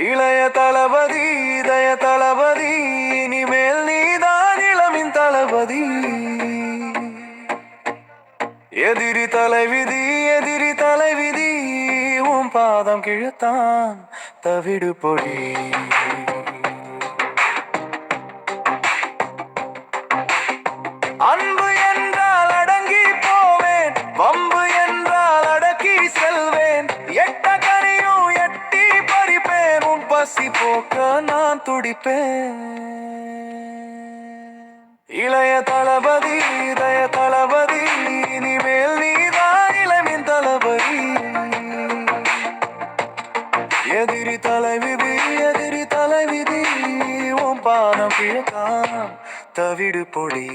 இளைய தளபதி இதய தளபதி இனிமேல் நீதான் இளமின் தளபதி. எதிரி தலைவிதி உன் பாதம் கிழத்தான் தவிடு பொடி. அன்பு என்றால் அடங்கி போவேன், வம்பு என்றால் அடக்கி செல்வேன். எட்ட கனியும் எட்டி பறிப்பேன், உன் பசி போக்க நான் துடிப்பேன். இளைய தளபதி இதய தளபதி இனிமேல் நீதான் இளமின் தளபதி. எதிரி தலைவிதி உன் பாதம் கிழத்தான் தவிடு பொடி.